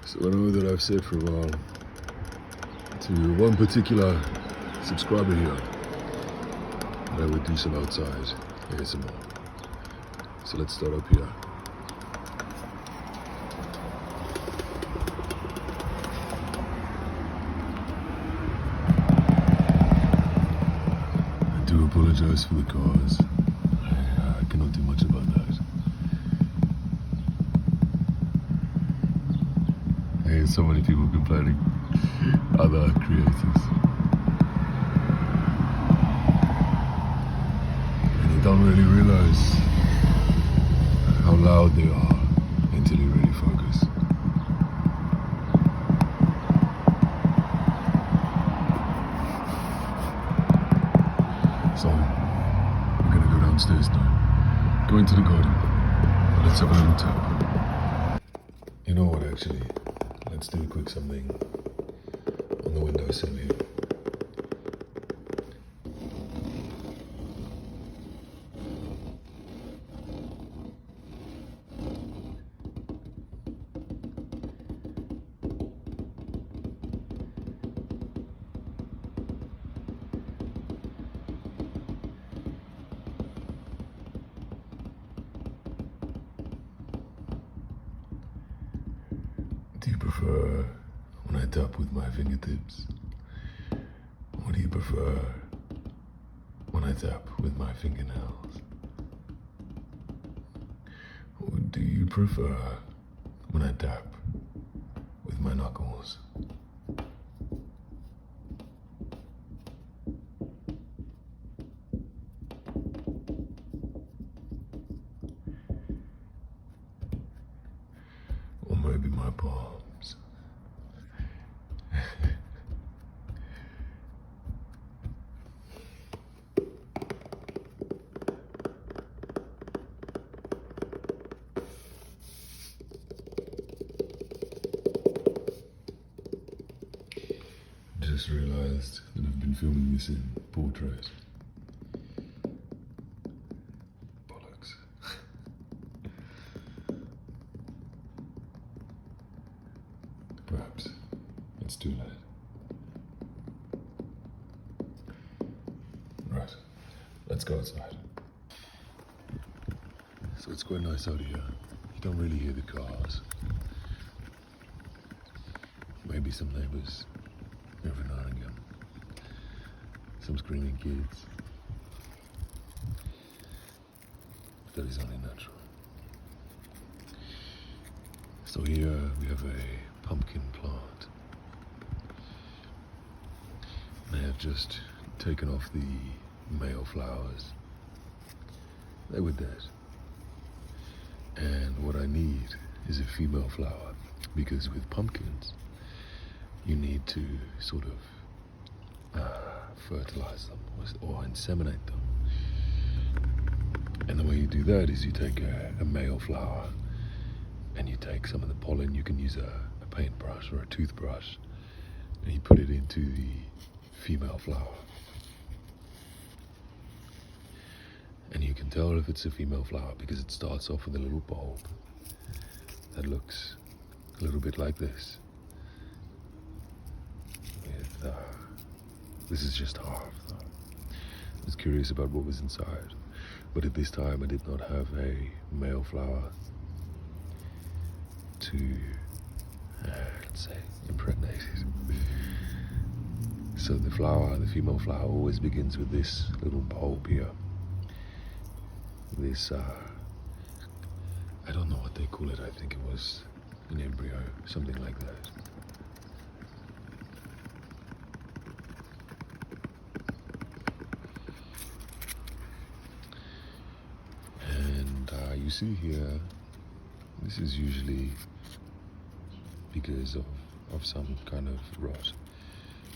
So I know that I've said for a while to one particular subscriber here that I would do some outside ASMR. So let's start up here. I do apologize for the cars. I cannot do much about that. Hey, so many people complaining. Other creators. And you don't really realize how loud they are until you really focus. So, we're gonna go downstairs now. Go into the garden. Let's have a little tap. You know what, actually? Let's do a quick something on the windowsill here. Do you prefer when I tap with my fingertips? Or do you prefer when I tap with my fingernails? Or do you prefer when I tap with my knuckles? Or maybe my palms? Just realized that I've been filming this in portrait. Bollocks. Perhaps it's too late. Right, let's go outside. So it's quite nice out here. You don't really hear the cars. Maybe some neighbors every now and again. Some screaming kids. That is only natural. So here we have a pumpkin plant. They have just taken off the male flowers. They were dead. And what I need is a female flower, because with pumpkins, you need to sort of fertilize them or inseminate them. And the way you do that is you take a male flower and you take some of the pollen. You can use a paintbrush or a toothbrush, and you put it into the female flower. And you can tell if it's a female flower because it starts off with a little bulb that looks a little bit like this. This is just half. I was curious about what was inside, but at this time I did not have a male flower to, let's say, impregnate it. So the female flower always begins with this little bulb here. This, I don't know what they call it. I think it was an embryo, something like that. You see here, this is usually because of some kind of rot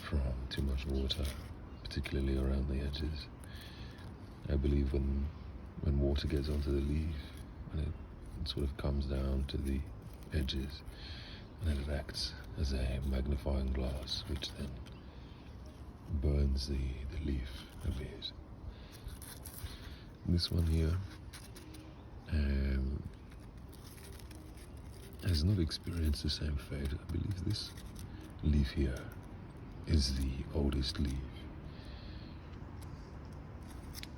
from too much water, particularly around the edges. I believe when water gets onto the leaf, and it sort of comes down to the edges, and then it acts as a magnifying glass, which then burns the leaf a bit. This one here, has not experienced the same fate. I believe this leaf here is the oldest leaf.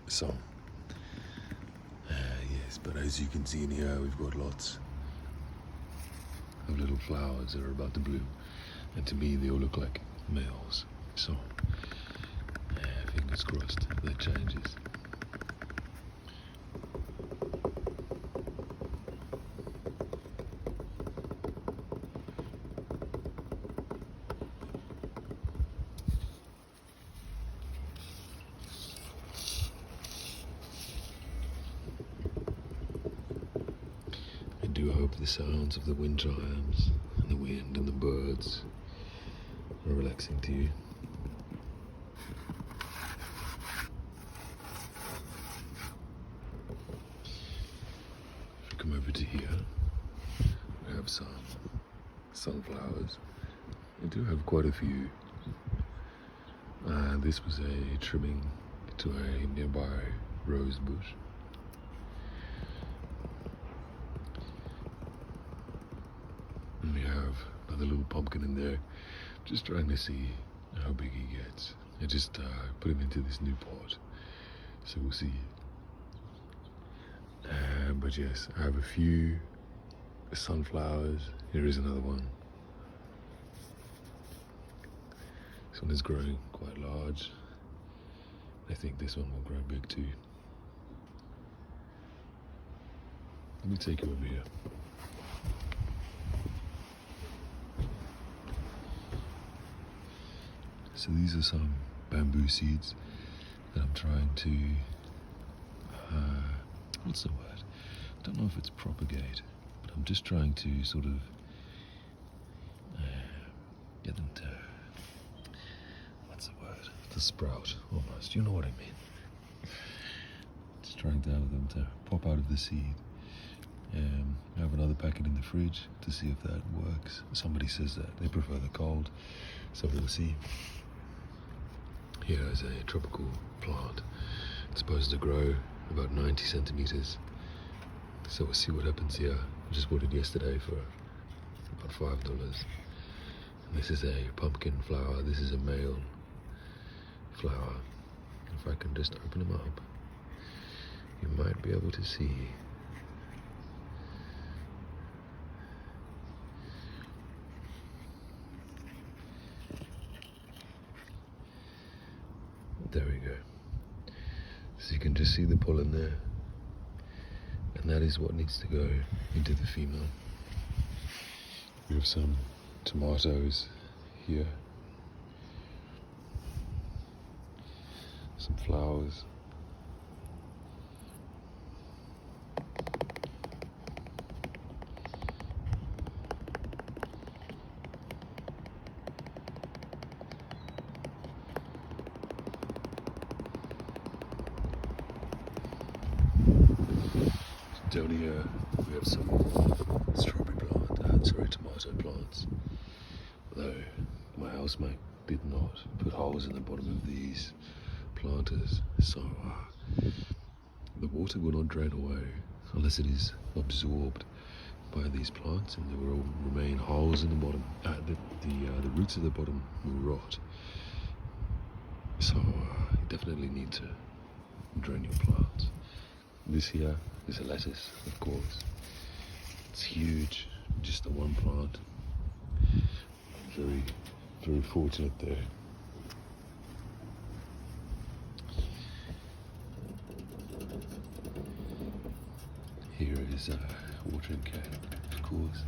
So, yes, but as you can see in here, we've got lots of little flowers that are about to bloom, and to me they all look like males. So, fingers crossed that changes. I do hope the sounds of the wind chimes and the wind and the birds are relaxing to you. If we come over to here, we have some sunflowers. I do have quite a few. This was a trimming to a nearby rose bush. And we have another little pumpkin in there, just trying to see how big he gets. I just put him into this new pot, so we'll see. But yes, I have a few sunflowers. Here is another one. This one is growing quite large. I think this one will grow big too. Let me take you over here. So these are some bamboo seeds that I'm trying to, what's the word? I don't know if it's propagate, but I'm just trying to sort of get them to, what's the word? To sprout, almost. You know what I mean. Just trying to have them to pop out of the seed. I have another packet in the fridge to see if that works. Somebody says that they prefer the cold, so we'll see. Here is a tropical plant. It's supposed to grow about 90 centimeters. So we'll see what happens here. I just bought it yesterday for about $5. And this is a pumpkin flower. This is a male flower. If I can just open them up, you might be able to see. There we go. So you can just see the pollen there. And that is what needs to go into the female. We have some tomatoes here. Some flowers. Down here we have some tomato plants. Though my housemate did not put holes in the bottom of these planters, so the water will not drain away unless it is absorbed by these plants, and there will remain holes in the bottom. The roots of the bottom will rot. So you definitely need to drain your plants. This here is a lettuce, of course. It's huge, just the one plant. Very, very fortunate there. Here is a watering can, of course.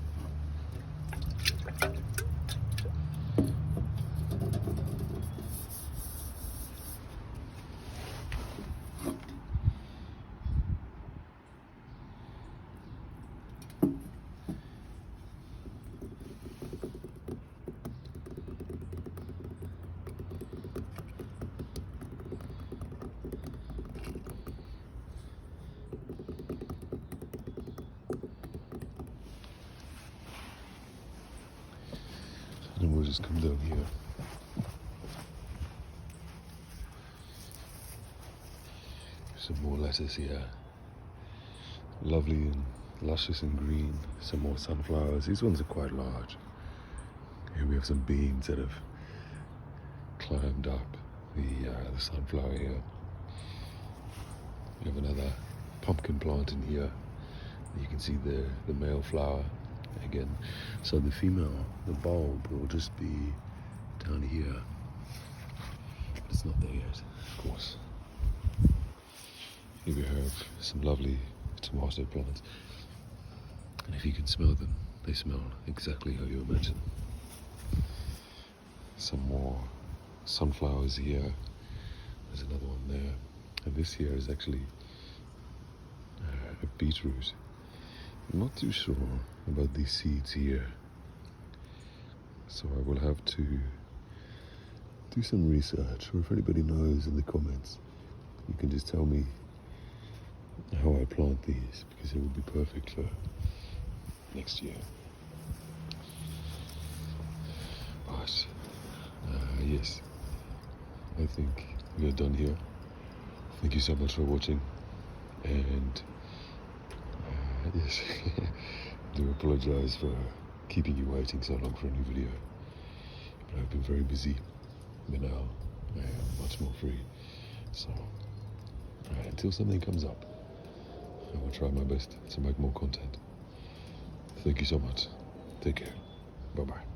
And we'll just come down here. Some more lettuce here. Lovely and luscious and green. Some more sunflowers. These ones are quite large. Here we have some beans that have climbed up the sunflower here. We have another pumpkin plant in here. You can see the male flower again. So the female, the bulb, will just be down here. But it's not there yet, of course. Here we have some lovely tomato plants. And if you can smell them, they smell exactly how you imagine. Some more sunflowers here. There's another one there. And this here is actually a beetroot. I'm not too sure about these seeds here. So I will have to do some research, or if anybody knows in the comments, you can just tell me how I plant these, because it will be perfect for next year. But yes, I think we are done here. Thank you so much for watching, and yes, I do apologize for keeping you waiting so long for a new video, but I've been very busy, but now I am much more free. So until something comes up, I will try my best to make more content. Thank you so much. Take care. Bye-bye.